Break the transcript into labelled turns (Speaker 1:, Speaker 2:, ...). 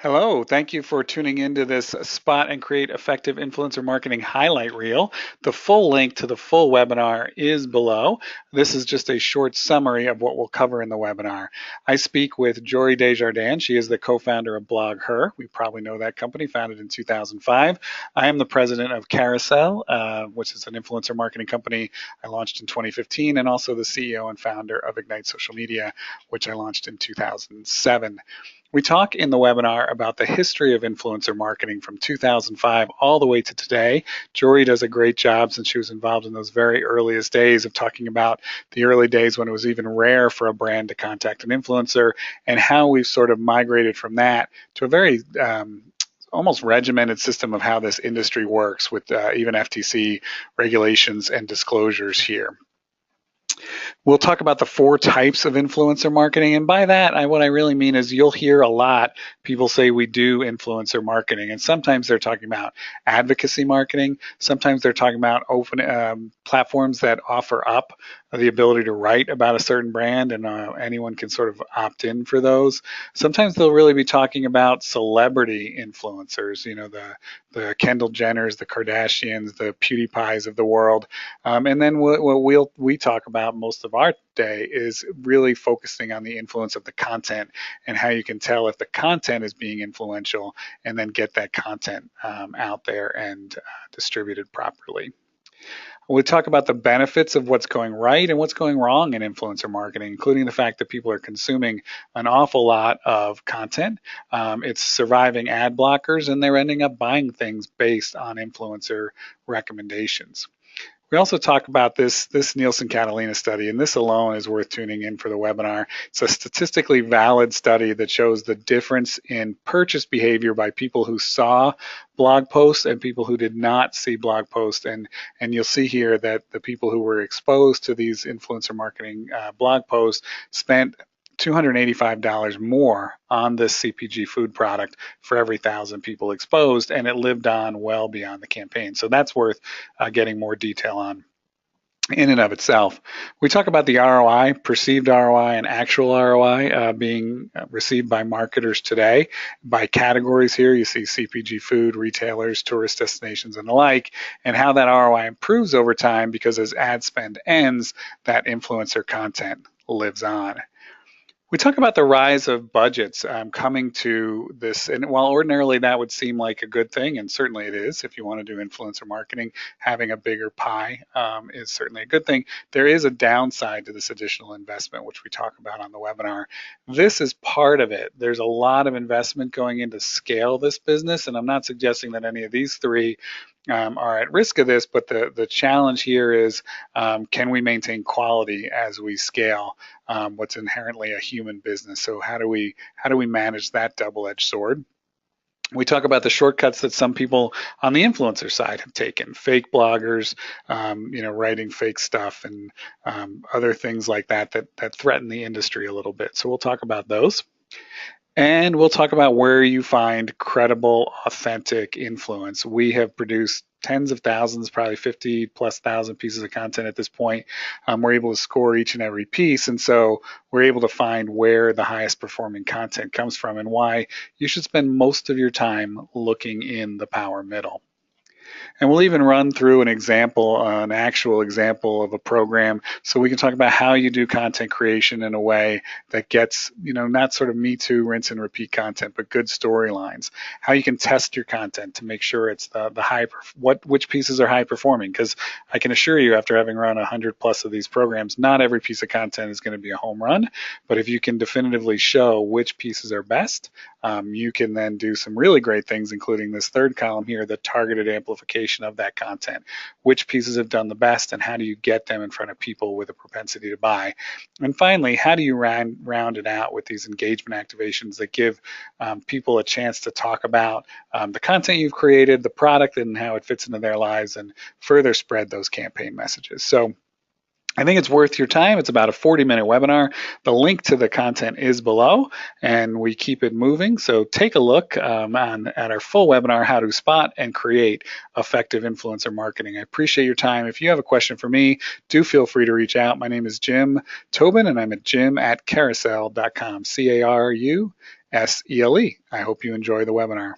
Speaker 1: Hello, thank you for tuning into this Spot and Create Effective Influencer Marketing highlight reel. The full link to the full webinar is below. This is just a short summary of what we'll cover in the webinar. I speak with Jory Desjardins. She is the co-founder of Blog Her. We probably know that company, founded in 2005. I am the president of Carousel, which is an influencer marketing company I launched in 2015, and also the CEO and founder of Ignite Social Media, which I launched in 2007. We talk in the webinar about the history of influencer marketing from 2005 all the way to today. Jory does a great job since she was involved in those very earliest days of talking about the early days when it was even rare for a brand to contact an influencer and how we've sort of migrated from that to a very almost regimented system of how this industry works with even FTC regulations and disclosures here. We'll talk about the four types of influencer marketing. And by that, what I really mean is you'll hear a lot people say we do influencer marketing. And sometimes they're talking about advocacy marketing. Sometimes they're talking about open platforms that offer up the ability to write about a certain brand, and anyone can sort of opt in for those. Sometimes they'll really be talking about celebrity influencers, the Kendall Jenners, the Kardashians, the PewDiePies of the world. And then what we talk about most of our day is really focusing on the influence of the content and how you can tell if the content is being influential and then get that content out there and distributed properly. We'll talk about the benefits of what's going right and what's going wrong in influencer marketing, including the fact that people are consuming an awful lot of content. It's surviving ad blockers, and they're ending up buying things based on influencer recommendations. We also talk about this Nielsen-Catalina study, and this alone is worth tuning in for the webinar. It's a statistically valid study that shows the difference in purchase behavior by people who saw blog posts and people who did not see blog posts. And you'll see here that the people who were exposed to these influencer marketing blog posts spent $285 more on this CPG food product for every 1,000 people exposed, and it lived on well beyond the campaign. So that's worth getting more detail on in and of itself. We talk about the ROI, perceived ROI, and actual ROI being received by marketers today. By categories here, you see CPG food, retailers, tourist destinations, and the like, and how that ROI improves over time because as ad spend ends, that influencer content lives on. We talk about the rise of budgets coming to this, and while ordinarily that would seem like a good thing, and certainly it is, if you want to do influencer marketing, having a bigger pie is certainly a good thing. There is a downside to this additional investment, which we talk about on the webinar. This is part of it. There's a lot of investment going in to scale this business, and I'm not suggesting that any of these three are at risk of this, but the challenge here is can we maintain quality as we scale what's inherently a human business? So how do we manage that double-edged sword? We talk about the shortcuts that some people on the influencer side have taken, fake bloggers, writing fake stuff, and other things like that threaten the industry a little bit. So we'll talk about those. And we'll talk about where you find credible, authentic influence. We have produced tens of thousands, probably 50 plus thousand pieces of content at this point. We're able to score each and every piece. And so we're able to find where the highest performing content comes from and why you should spend most of your time looking in the power middle. And we'll even run through an actual example of a program, so we can talk about how you do content creation in a way that gets, not sort of me too, rinse and repeat content, but good storylines. How you can test your content to make sure it's which pieces are high performing. Because I can assure you, after having run 100 plus of these programs, not every piece of content is going to be a home run. But if you can definitively show which pieces are best, you can then do some really great things, including this third column here, the targeted amplification of that content. Which pieces have done the best, and how do you get them in front of people with a propensity to buy? And finally, how do you round it out with these engagement activations that give people a chance to talk about the content you've created, the product, and how it fits into their lives, and further spread those campaign messages? So I think it's worth your time. It's about a 40-minute webinar. The link to the content is below, and we keep it moving. So take a look at our full webinar, How to Spot and Create Effective Influencer Marketing. I appreciate your time. If you have a question for me, do feel free to reach out. My name is Jim Tobin, and I'm at jim@carousel.com, Carousele. I hope you enjoy the webinar.